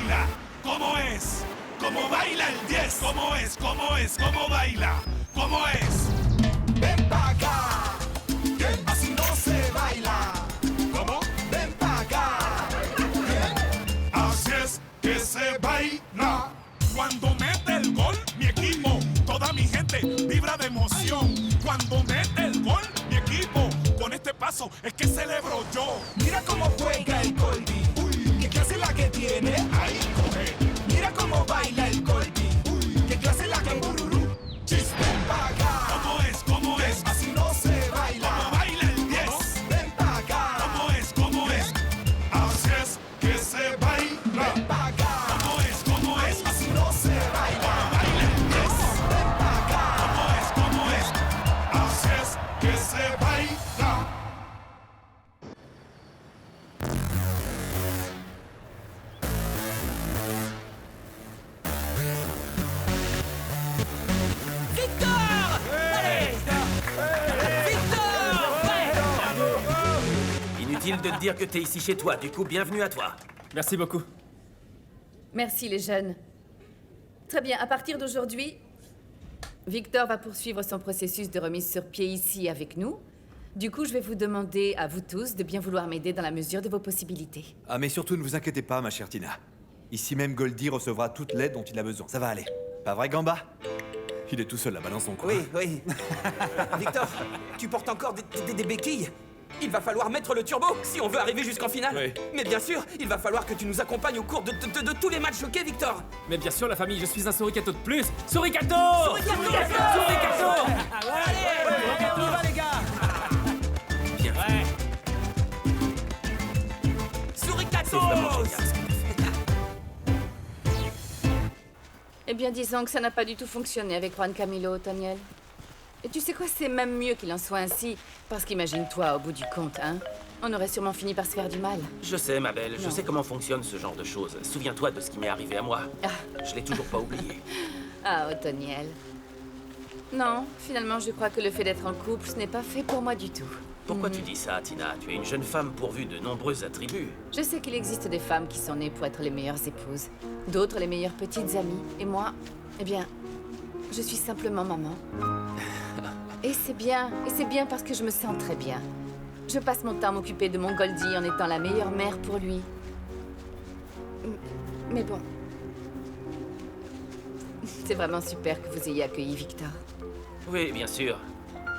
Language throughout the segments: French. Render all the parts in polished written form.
baila? ¿Cómo es? ¿Cómo baila el 10? ¿Cómo es? ¿Cómo es? ¿Cómo baila? ¿Cómo es? Ven pa' acá, que así no se baila. ¿Cómo? Ven pa' acá. Así es que se baila. Cuando mete el gol, mi equipo, toda mi gente vibra de emoción. Cuando mete el gol, mi equipo, con este paso es que celebro yo. Mira cómo juega el Goldie. Uy, qué clase la que tiene. Ahí coge. Mira cómo baila el Goldie. Uy, qué clase la que bururú. Chis. Ven pa' acá. ¿Cómo es? ¿Cómo es? Así no se baila. ¿Cómo baila el 10? Ven pa' acá. ¿Cómo es? ¿Cómo es? Así es que se baila. Ven pa' acá. ¿Cómo es? ¿Cómo es? Así no se baila. ¿Cómo baila el 10? Ven pa' acá. ¿Cómo es? ¿Cómo es? Así es que se baila. Victor! Allez! Victor! Ouais! Inutile de te dire que t'es ici chez toi, du coup, bienvenue à toi. Merci beaucoup. Merci les jeunes. Très bien, à partir d'aujourd'hui, Victor va poursuivre son processus de remise sur pied ici avec nous. Du coup, je vais vous demander à vous tous de bien vouloir m'aider dans la mesure de vos possibilités. Ah mais surtout ne vous inquiétez pas ma chère Tina. Ici même Goldie recevra toute l'aide dont il a besoin, ça va aller. Pas vrai Gamba? Il est tout seul là-bas dans son coin. Oui. Victor, tu portes encore des béquilles? Il va falloir mettre le turbo si on veut arriver jusqu'en finale. Oui. Mais bien sûr, il va falloir que tu nous accompagnes au cours de tous les matchs, ok, Victor? Mais bien sûr, la famille, je suis un Suricato de plus. Suricato! Suricato! Allez! On y va, les gars! Bien. Ouais! Suricato! C'est vraiment génial. Eh bien, disons que ça n'a pas du tout fonctionné avec Juan Camilo, Toniel. Et tu sais quoi, c'est même mieux qu'il en soit ainsi. Parce qu'imagine-toi, au bout du compte, hein, on aurait sûrement fini par se faire du mal. Je sais, ma belle, je Non. sais comment fonctionne ce genre de choses. Souviens-toi de ce qui m'est arrivé à moi. Ah. Je l'ai toujours pas oublié. Ah, Otoniel. Non, finalement, je crois que le fait d'être en couple, ce n'est pas fait pour moi du tout. Pourquoi tu dis ça, Tina? Tu es une jeune femme pourvue de nombreux attributs. Je sais qu'il existe des femmes qui sont nées pour être les meilleures épouses, d'autres les meilleures petites amies, et moi, eh bien, je suis simplement maman. Et c'est bien parce que je me sens très bien. Je passe mon temps à m'occuper de mon Goldie en étant la meilleure mère pour lui. Mais bon, c'est vraiment super que vous ayez accueilli Victor. Oui, bien sûr.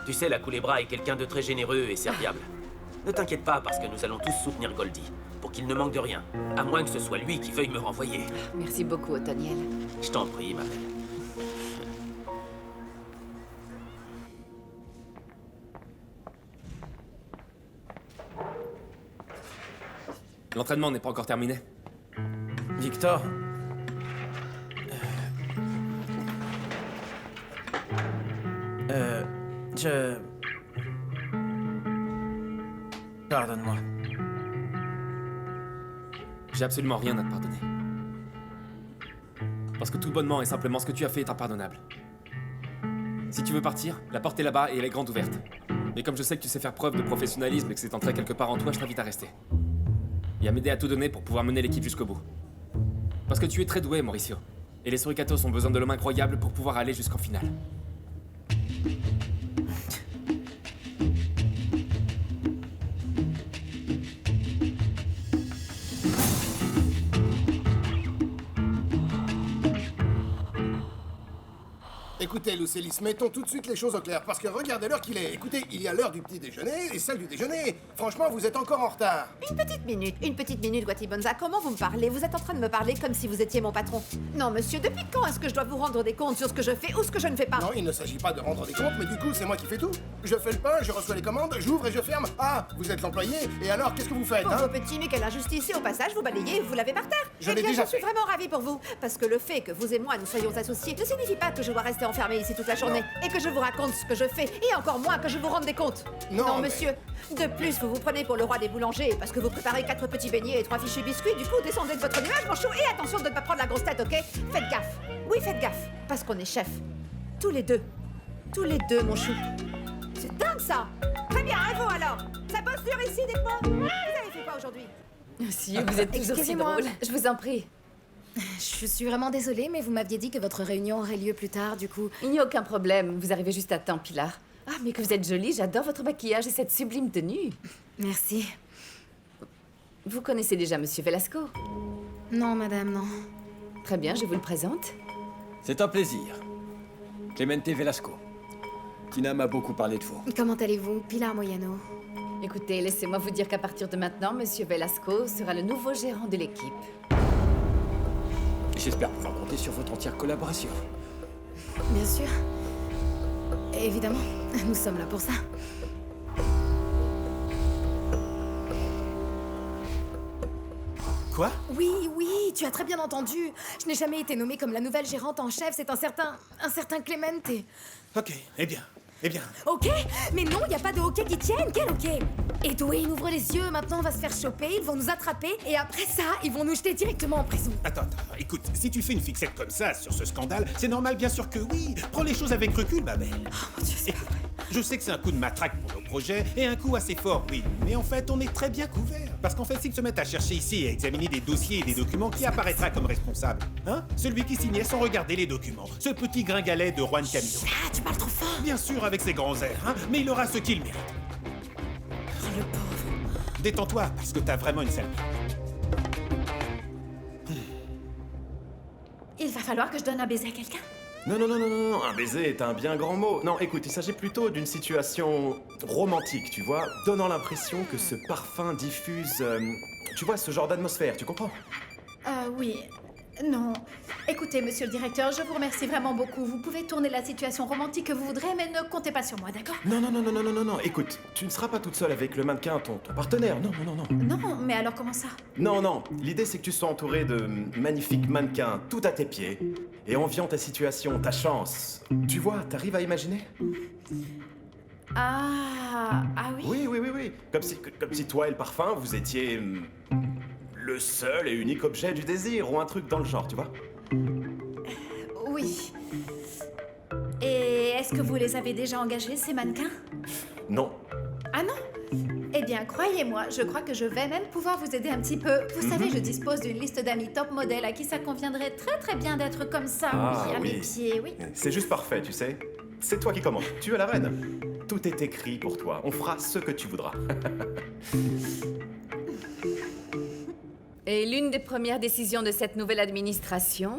Tu sais, la Culebra est quelqu'un de très généreux et serviable. Ne t'inquiète pas, parce que nous allons tous soutenir Goldie, pour qu'il ne manque de rien. À moins que ce soit lui qui veuille me renvoyer. Merci beaucoup, Otoniel. Je t'en prie, ma belle. L'entraînement n'est pas encore terminé. Victor? Pardonne-moi. J'ai absolument rien à te pardonner. Parce que tout bonnement et simplement ce que tu as fait est impardonnable. Si tu veux partir, la porte est là-bas et elle est grande ouverte. Mais comme je sais que tu sais faire preuve de professionnalisme et que c'est entré quelque part en toi, je t'invite à rester. Et à m'aider à tout donner pour pouvoir mener l'équipe jusqu'au bout. Parce que tu es très doué, Mauricio. Et les Suricatos ont besoin de l'homme incroyable pour pouvoir aller jusqu'en finale. Écoutez, Lucélis, mettons tout de suite les choses au clair, parce que regardez l'heure qu'il est. Écoutez, il y a l'heure du petit déjeuner et celle du déjeuner. Franchement, vous êtes encore en retard. Une petite minute, Guatibonza. Comment vous me parlez? Vous êtes en train de me parler comme si vous étiez mon patron. Non, monsieur, depuis quand est-ce que je dois vous rendre des comptes sur ce que je fais ou ce que je ne fais pas? Non, il ne s'agit pas de rendre des comptes, mais du coup, c'est moi qui fais tout. Je fais le pain, je reçois les commandes, j'ouvre et je ferme. Ah, vous êtes l'employé, et alors, qu'est-ce que vous faites, Pour hein? vos petits, mais quelle injustice, et au passage, vous balayez et vous lavez par terre. Je Eh l'ai bien, déjà je suis fait. vraiment ravie pour vous. Parce que le fait que vous et moi nous soyons associés ne signifie pas que je dois rester enfermée ici toute la journée. Et que je vous raconte ce que je fais, et encore moins que je vous rende des comptes. Non, mais- monsieur. De plus, vous vous prenez pour le roi des boulangers parce que vous préparez 4 petits beignets et 3 fichus biscuits. Du coup, descendez de votre nuage, mon chou, et attention de ne pas prendre la grosse tête, ok? Faites gaffe. Oui, faites gaffe. Parce qu'on est chef. Tous les deux. Tous les deux, mon chou. C'est dingue, ça. Très bien, et vous alors? Ça bosse dur ici, dites-moi. Vous avez fait quoi aujourd'hui? Si, vous êtes toujours si Excusez-moi. drôle. Je vous en prie. Je suis vraiment désolée, mais vous m'aviez dit que votre réunion aurait lieu plus tard, du coup... Il n'y a aucun problème, vous arrivez juste à temps, Pilar. Ah, mais que vous êtes jolie, j'adore votre maquillage et cette sublime tenue. Merci. Vous connaissez déjà Monsieur Velasco? Non, madame, non. Très bien, je vous le présente. C'est un plaisir. Clemente Velasco. Tina m'a beaucoup parlé de vous. Comment allez-vous, Pilar Moyano? Écoutez, laissez-moi vous dire qu'à partir de maintenant, Monsieur Velasco sera le nouveau gérant de l'équipe. J'espère pouvoir compter sur votre entière collaboration. Bien sûr. Évidemment, nous sommes là pour ça. Quoi? Oui, tu as très bien entendu. Je n'ai jamais été nommée comme la nouvelle gérante en chef, c'est un certain Clemente. Ok, eh bien. Ok? Mais non, il n'y a pas de hockey qui tienne, quel hockey? Edwin, ouvre les yeux, maintenant on va se faire choper, ils vont nous attraper, et après ça, ils vont nous jeter directement en prison. Attends, écoute, si tu fais une fixette comme ça sur ce scandale, c'est normal bien sûr que oui. Prends les choses avec recul, ma belle. Oh mon Dieu, c'est pas vrai. Je sais que c'est un coup de matraque pour nos projets, et un coup assez fort, oui. Mais en fait, on est très bien couverts. Parce qu'en fait, s'ils se mettent à chercher ici et à examiner des dossiers et des documents, qui apparaîtra comme responsable? Hein? Celui qui signait sans regarder les documents. Ce petit gringalet de Juan Camilo. Ah, tu parles trop fort. Bien sûr, avec ses grands airs, hein, mais il aura ce qu'il mérite. Oh, le pauvre. Détends-toi, parce que t'as vraiment une sale pipe. Il va falloir que je donne un baiser à quelqu'un. Non, un baiser est un bien grand mot. Non, écoute, il s'agit plutôt d'une situation romantique, tu vois, donnant l'impression que ce parfum diffuse, tu vois, ce genre d'atmosphère, tu comprends? Oui. Non. Écoutez, monsieur le directeur, je vous remercie vraiment beaucoup. Vous pouvez tourner la situation romantique que vous voudrez, mais ne comptez pas sur moi, d'accord? Non, écoute, tu ne seras pas toute seule avec le mannequin, ton partenaire, non. Non, mais alors comment ça? Non, l'idée c'est que tu sois entouré de magnifiques mannequins, tout à tes pieds, et enviant ta situation, ta chance. Tu vois, t'arrives à imaginer? Ah oui? Oui. Comme si toi et le parfum, vous étiez le seul et unique objet du désir, ou un truc dans le genre, tu vois? Oui. Et est-ce que vous les avez déjà engagés, ces mannequins? Non. Ah non? Eh bien, croyez-moi, je crois que je vais même pouvoir vous aider un petit peu. Vous savez, je dispose d'une liste d'amis top modèles à qui ça conviendrait très très bien d'être comme ça, à mes pieds, oui. C'est juste parfait, tu sais. C'est toi qui commandes. Tu es la reine. Tout est écrit pour toi. On fera ce que tu voudras. Et l'une des premières décisions de cette nouvelle administration...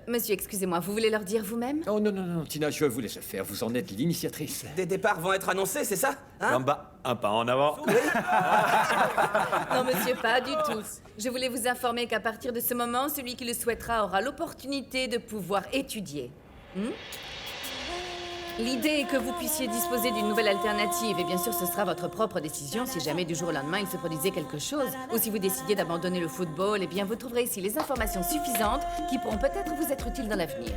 monsieur, excusez-moi, vous voulez leur dire vous-même? Oh non, Tina, je vous laisse faire. Vous en êtes l'initiatrice. Des départs vont être annoncés, c'est ça? Hein? Gamba, un pas en avant. Non, monsieur, pas du tout. Je voulais vous informer qu'à partir de ce moment, celui qui le souhaitera aura l'opportunité de pouvoir étudier. L'idée est que vous puissiez disposer d'une nouvelle alternative, et bien sûr ce sera votre propre décision si jamais du jour au lendemain il se produisait quelque chose, ou si vous décidiez d'abandonner le football, eh bien vous trouverez ici les informations suffisantes qui pourront peut-être vous être utiles dans l'avenir.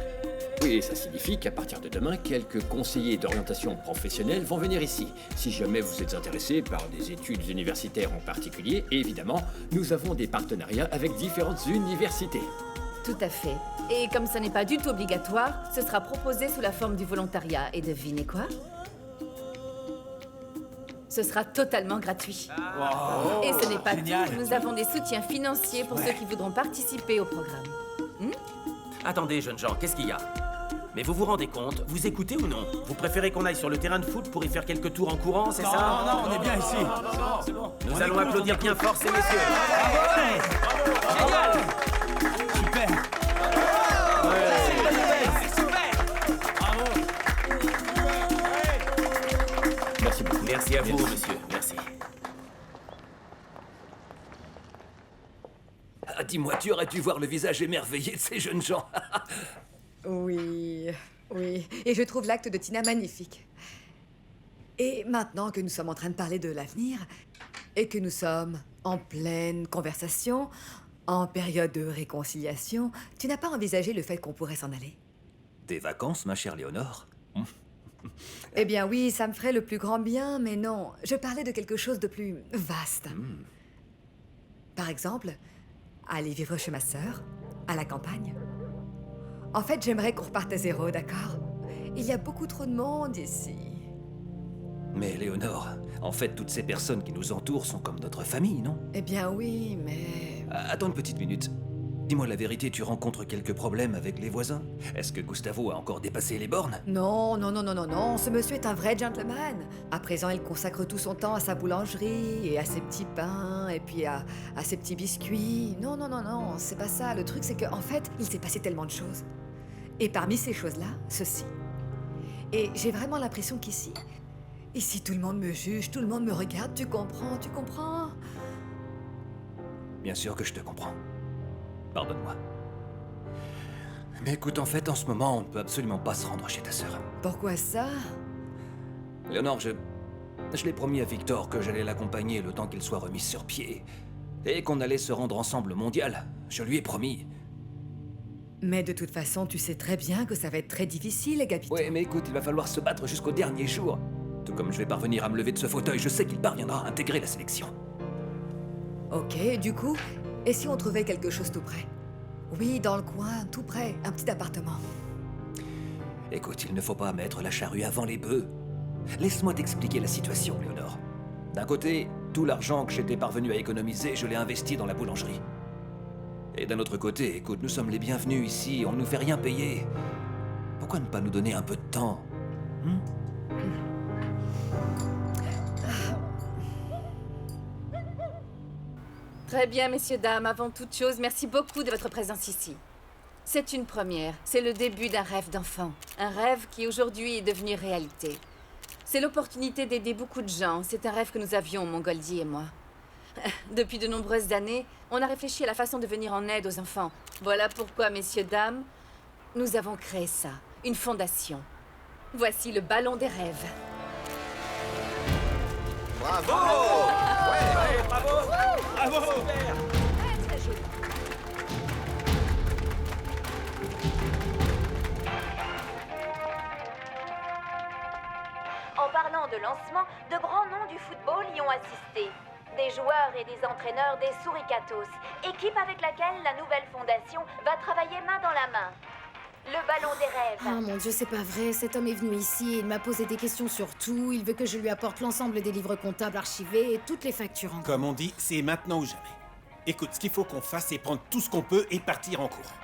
Oui, ça signifie qu'à partir de demain, quelques conseillers d'orientation professionnelle vont venir ici. Si jamais vous êtes intéressé par des études universitaires en particulier, évidemment, nous avons des partenariats avec différentes universités. Tout à fait. Et comme ça n'est pas du tout obligatoire, ce sera proposé sous la forme du volontariat. Et devinez quoi? Ce sera totalement gratuit. Wow. Et ce n'est pas Génial. tout. Nous avons des soutiens financiers pour ceux qui voudront participer au programme. Attendez, jeunes gens, qu'est-ce qu'il y a? Mais vous vous rendez compte? Vous écoutez ou non? Vous préférez qu'on aille sur le terrain de foot pour y faire quelques tours en courant, c'est ça? Non, on est bien ici. C'est bon. Nous allons applaudir bien fort ces messieurs. Génial. Super. C'est une bonne nouvelle. Merci beaucoup. Merci à vous, monsieur. Merci. Ah, dis-moi, tu aurais dû voir le visage émerveillé de ces jeunes gens. Oui, et je trouve l'acte de Tina magnifique. Et maintenant que nous sommes en train de parler de l'avenir, et que nous sommes en pleine conversation, en période de réconciliation, tu n'as pas envisagé le fait qu'on pourrait s'en aller? Des vacances, ma chère Léonore? Eh bien oui, ça me ferait le plus grand bien, mais non, je parlais de quelque chose de plus vaste. Par exemple, aller vivre chez ma sœur, à la campagne. En fait, j'aimerais qu'on reparte à zéro, d'accord? Il y a beaucoup trop de monde ici. Mais Léonore, en fait, toutes ces personnes qui nous entourent sont comme notre famille, non? Eh bien oui, mais... Attends une petite minute. Dis-moi la vérité, tu rencontres quelques problèmes avec les voisins? Est-ce que Gustavo a encore dépassé les bornes? Non, non, non, non, non, non, ce monsieur est un vrai gentleman. À présent, il consacre tout son temps à sa boulangerie, et à ses petits pains, et puis à ses petits biscuits. Non, non, non, non, c'est pas ça. Le truc, c'est qu'en fait, il s'est passé tellement de choses. Et parmi ces choses-là, ceci. Et j'ai vraiment l'impression qu'ici, tout le monde me juge, tout le monde me regarde, tu comprends, tu comprends? Bien sûr que je te comprends. Pardonne-moi. Mais écoute, en fait, en ce moment, on ne peut absolument pas se rendre chez ta sœur. Pourquoi ça? Léonore, je l'ai promis à Victor que j'allais l'accompagner le temps qu'il soit remis sur pied. Et qu'on allait se rendre ensemble au mondial. Je lui ai promis. Mais de toute façon, tu sais très bien que ça va être très difficile, Agapito. Ouais, mais écoute, il va falloir se battre jusqu'au dernier jour. Tout comme je vais parvenir à me lever de ce fauteuil, je sais qu'il parviendra à intégrer la sélection. Ok, du coup, et si on trouvait quelque chose tout près? Oui, dans le coin, tout près, un petit appartement. Écoute, il ne faut pas mettre la charrue avant les bœufs. Laisse-moi t'expliquer la situation, Léonore. D'un côté, tout l'argent que j'étais parvenu à économiser, je l'ai investi dans la boulangerie. Et d'un autre côté, écoute, nous sommes les bienvenus ici, on ne nous fait rien payer. Pourquoi ne pas nous donner un peu de temps? Très bien, messieurs, dames. Avant toute chose, merci beaucoup de votre présence ici. C'est une première. C'est le début d'un rêve d'enfant. Un rêve qui aujourd'hui est devenu réalité. C'est l'opportunité d'aider beaucoup de gens. C'est un rêve que nous avions, mon Goldie et moi. Depuis de nombreuses années, on a réfléchi à la façon de venir en aide aux enfants. Voilà pourquoi, messieurs, dames, nous avons créé ça. Une fondation. Voici le ballon des rêves. Bravo! Ouais, bravo! Bravo! Super! Très joli. En parlant de lancement, de grands noms du football y ont assisté. Des joueurs et des entraîneurs des Suricatos, équipe avec laquelle la nouvelle fondation va travailler main dans la main. Le ballon des rêves. Oh mon Dieu, c'est pas vrai. Cet homme est venu ici et il m'a posé des questions sur tout. Il veut que je lui apporte l'ensemble des livres comptables archivés et toutes les factures en Comme on dit, c'est maintenant ou jamais. Écoute, ce qu'il faut qu'on fasse, c'est prendre tout ce qu'on peut et partir en courant.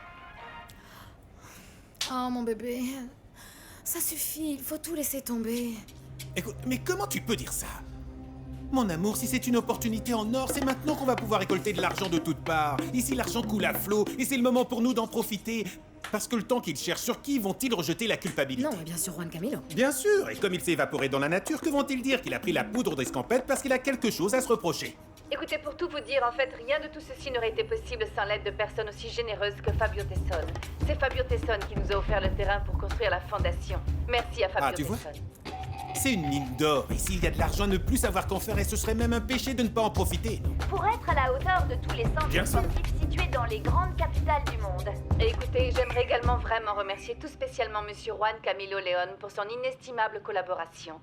Oh mon bébé. Ça suffit, il faut tout laisser tomber. Écoute, mais comment tu peux dire ça? Mon amour, si c'est une opportunité en or, c'est maintenant qu'on va pouvoir récolter de l'argent de toutes parts. Ici, l'argent coule à flot et c'est le moment pour nous d'en profiter. Parce que le temps qu'ils cherchent, sur qui vont-ils rejeter la culpabilité? Non, bien sûr, Juan Camilo. Bien sûr, et comme il s'est évaporé dans la nature, que vont-ils dire? Qu'il a pris la poudre d'escampette parce qu'il a quelque chose à se reprocher? Écoutez, pour tout vous dire, en fait, rien de tout ceci n'aurait été possible sans l'aide de personnes aussi généreuses que Fabio Tesson. C'est Fabio Tesson qui nous a offert le terrain pour construire la fondation. Merci à Fabio Ah, tu vois? Tesson. C'est une mine d'or, et s'il y a de l'argent, ne plus savoir qu'en faire, et ce serait même un péché de ne pas en profiter. Pour être à la hauteur de tous les centres Bien sûr. sportifs situés dans les grandes capitales du monde. Et écoutez, j'aimerais également vraiment remercier tout spécialement Monsieur Juan Camilo León pour son inestimable collaboration.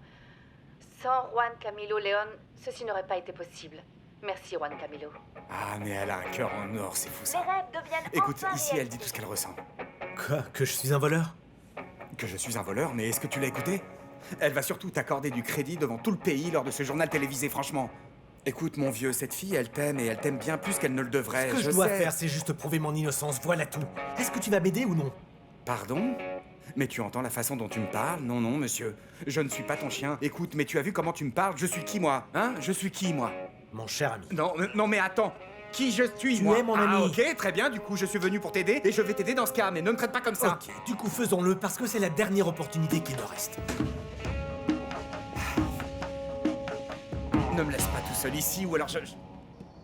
Sans Juan Camilo León, ceci n'aurait pas été possible. Merci Juan Camilo. Ah, mais elle a un cœur en or, c'est fou Les ça. rêves deviennent Écoute, enfin ici elle réalité. dit tout ce qu'elle ressent. Quoi? Que je suis un voleur? Que je suis un voleur, mais est-ce que tu l'as écouté? Elle va surtout t'accorder du crédit devant tout le pays lors de ce journal télévisé, franchement. Écoute, mon vieux, cette fille, elle t'aime et elle t'aime bien plus qu'elle ne le devrait. Ce que je dois sais. faire, c'est juste prouver mon innocence, voilà tout. Est-ce que tu vas m'aider ou non? Pardon? Mais tu entends la façon dont tu me parles? Non, non, monsieur. Je ne suis pas ton chien. Écoute, mais tu as vu comment tu me parles? Je suis qui, moi? Hein? Je suis qui, moi? Mon cher ami. Non, non, mais attends. Qui je suis, Tu moi? es mon Ah, ami. ok, très bien. Du coup, je suis venu pour t'aider et je vais t'aider dans ce cas. Mais ne me traite pas comme ça. Ok, du coup faisons-le parce que c'est la dernière opportunité qui nous reste. Ne me laisse pas tout seul ici ou alors je...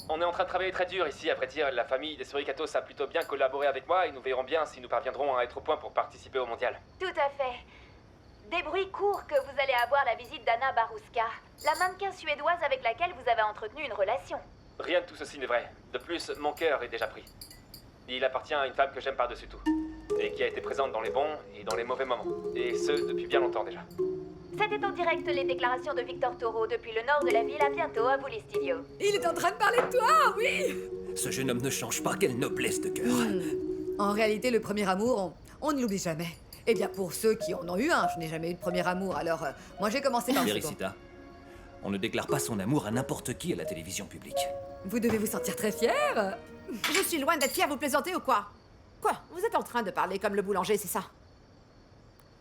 On est en train de travailler très dur ici, à vrai dire. La famille des Suricatos a plutôt bien collaboré avec moi et nous verrons bien si nous parviendrons à être au point pour participer au mondial. Tout à fait. Des bruits courent que vous allez avoir la visite d'Anna Baruska, la mannequin suédoise avec laquelle vous avez entretenu une relation. Rien de tout ceci n'est vrai. De plus, mon cœur est déjà pris. Il appartient à une femme que j'aime par-dessus tout. Et qui a été présente dans les bons et dans les mauvais moments. Et ce, depuis bien longtemps déjà. C'était en direct les déclarations de Victor Toro depuis le nord de la ville. À bientôt, à vous les studios. Il est en train de parler de toi, oui! Ce jeune homme ne change pas, quelle noblesse de cœur. En réalité, le premier amour, on ne l'oublie jamais. Eh bien, pour ceux qui en ont eu un, je n'ai jamais eu de premier amour, alors moi j'ai commencé par le second. Vericita, on ne déclare pas son amour à n'importe qui à la télévision publique. Vous devez vous sentir très fier. Je suis loin d'être fière, vous plaisantez ou quoi? Quoi? Vous êtes en train de parler comme le boulanger, c'est ça?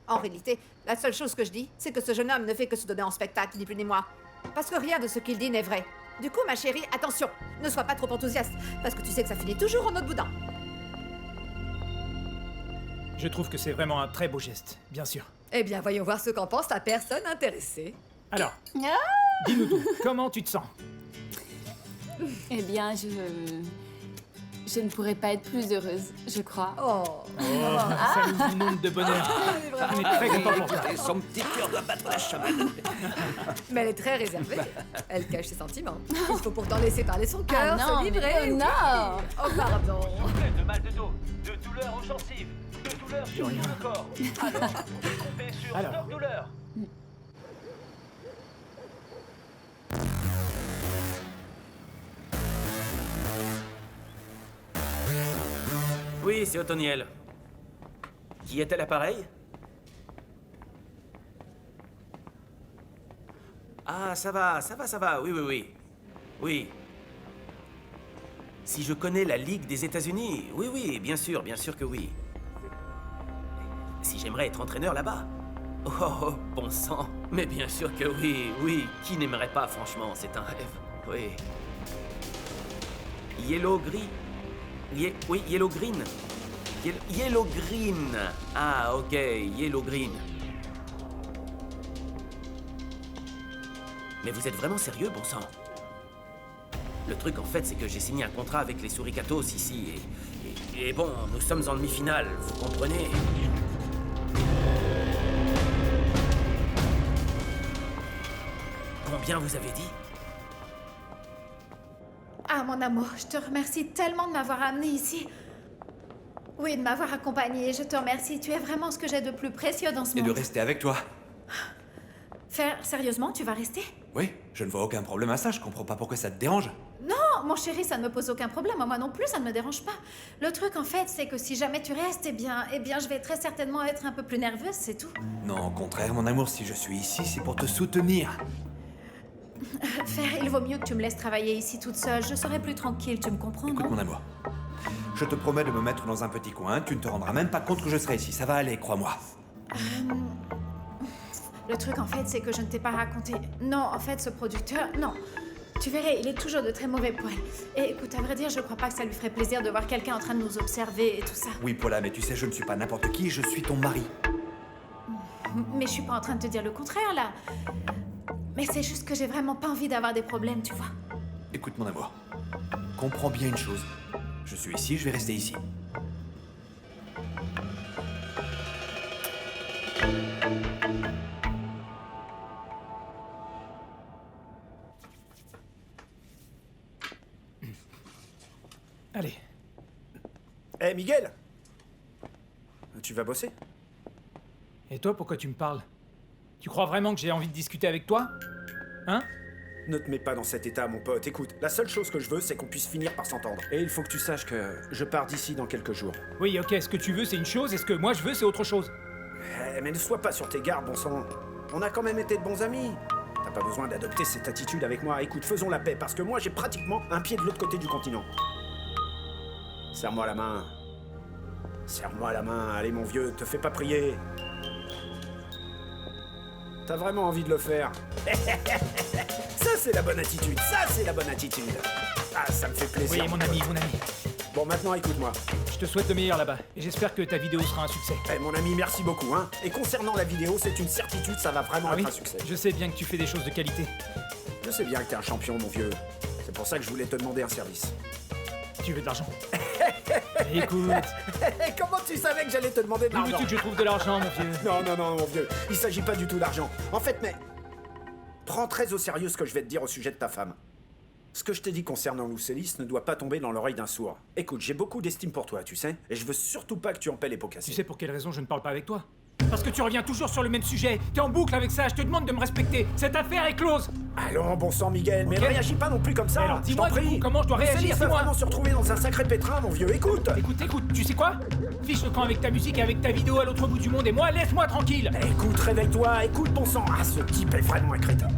En réalité, la seule chose que je dis, c'est que ce jeune homme ne fait que se donner en spectacle, ni plus ni moins. Parce que rien de ce qu'il dit n'est vrai. Du coup, ma chérie, attention, ne sois pas trop enthousiaste, parce que tu sais que ça finit toujours en autre boudin. Je trouve que c'est vraiment un très beau geste, bien sûr. Eh bien, voyons voir ce qu'en pense la personne intéressée. Alors, dis-nous tout, comment tu te sens? Eh bien, je ne pourrais pas être plus heureuse, je crois. Oh, ça nous inonde de bonheur. On est très contents pour toi. Et son petit cœur doit battre la chamade. mais elle est très réservée. Elle cache ses sentiments. Il faut pourtant laisser parler son cœur, Ah non, se livrer. mais non. Oh, pardon. De mal de dos, de douleur aux gencives, de douleur sur tout le corps. Alors, comptez sur leur douleur. Oui, c'est Otoniel. Qui est à l'appareil? Ah, ça va, oui. Oui. Si je connais la Ligue des États-Unis, oui, bien sûr que oui. Si j'aimerais être entraîneur là-bas? Oh, bon sang. Mais bien sûr que oui. Qui n'aimerait pas, franchement, c'est un rêve. Oui. Yellow Green. Oui, Yellow Green. Yellow Green. Ah, ok, Yellow Green. Mais vous êtes vraiment sérieux, bon sang? Le truc, en fait, c'est que j'ai signé un contrat avec les Suricatos ici, et bon, nous sommes en demi-finale, vous comprenez? Combien vous avez dit? Ah, mon amour, je te remercie tellement de m'avoir amené ici. Oui, de m'avoir accompagné. Je te remercie. Tu es vraiment ce que j'ai de plus précieux dans ce Et monde. de rester avec toi. Sérieusement, tu vas rester? Oui, je ne vois aucun problème à ça, je comprends pas pourquoi ça te dérange. Non, mon chéri, ça ne me pose aucun problème. Moi non plus, ça ne me dérange pas. Le truc, en fait, c'est que si jamais tu restes, eh bien, je vais très certainement être un peu plus nerveuse, c'est tout. Non, au contraire, mon amour, si je suis ici, c'est pour te soutenir. Il vaut mieux que tu me laisses travailler ici toute seule. Je serai plus tranquille, tu me comprends, Écoute, non? mon amour. Je te promets de me mettre dans un petit coin, tu ne te rendras même pas compte que je serai ici. Ça va aller, crois-moi. Le truc, en fait, c'est que je ne t'ai pas raconté. Non, en fait, ce producteur, non. Tu verrais, il est toujours de très mauvais poil. Et écoute, à vrai dire, je crois pas que ça lui ferait plaisir de voir quelqu'un en train de nous observer et tout ça. Oui, Paula, mais tu sais, je ne suis pas n'importe qui, je suis ton mari. Mais je suis pas en train de te dire le contraire, là. Mais c'est juste que j'ai vraiment pas envie d'avoir des problèmes, tu vois. Écoute, mon amour. Comprends bien une chose. Je suis ici, je vais rester ici. Allez. Eh, Miguel! Tu vas bosser? Et toi, pourquoi tu me parles? Tu crois vraiment que j'ai envie de discuter avec toi? Hein? Ne te mets pas dans cet état, mon pote. Écoute, la seule chose que je veux, c'est qu'on puisse finir par s'entendre. Et il faut que tu saches que je pars d'ici dans quelques jours. Oui, ok, ce que tu veux, c'est une chose, et ce que moi je veux, c'est autre chose. Mais ne sois pas sur tes gardes, bon sang. On a quand même été de bons amis. T'as pas besoin d'adopter cette attitude avec moi. Écoute, faisons la paix, parce que moi, j'ai pratiquement un pied de l'autre côté du continent. Serre-moi la main. Serre-moi la main. Allez, mon vieux, te fais pas prier. T'as vraiment envie de le faire. Ça, c'est la bonne attitude. Ça, c'est la bonne attitude. Ah, ça me fait plaisir. Oui, mon ami. Bon, maintenant, écoute-moi. Je te souhaite le meilleur là-bas, et j'espère que ta vidéo sera un succès. Eh, mon ami, merci beaucoup, hein. Et concernant la vidéo, c'est une certitude, ça va vraiment être un succès. Je sais bien que tu fais des choses de qualité. Je sais bien que t'es un champion, mon vieux. C'est pour ça que je voulais te demander un service. Tu veux de l'argent? Écoute. Comment tu savais que j'allais te demander de Où l'argent? veux-tu que je trouve de l'argent, mon vieux? Non, mon vieux. Il s'agit pas du tout d'argent. En fait, mais... Prends très au sérieux ce que je vais te dire au sujet de ta femme. Ce que je t'ai dit concernant Lucélis ne doit pas tomber dans l'oreille d'un sourd. Écoute, j'ai beaucoup d'estime pour toi, tu sais, et je veux surtout pas que tu en paies les pots cassés. Tu sais pour quelle raison je ne parle pas avec toi? Parce que tu reviens toujours sur le même sujet. T'es en boucle avec ça, je te demande de me respecter. Cette affaire est close. Allons, bon sang, Miguel, mais ne réagis pas non plus comme ça. Mais alors, dis-moi, je t'en du prie. coup, comment je dois réagir, Lucélis va dis-moi. vraiment se retrouver dans un sacré pétrin, mon vieux, écoute. Écoute, tu sais quoi? Fiche le camp avec ta musique et avec ta vidéo à l'autre bout du monde, et moi, laisse-moi tranquille. Écoute, réveille-toi, écoute, bon sang. Ah, ce type est vraiment un crétin.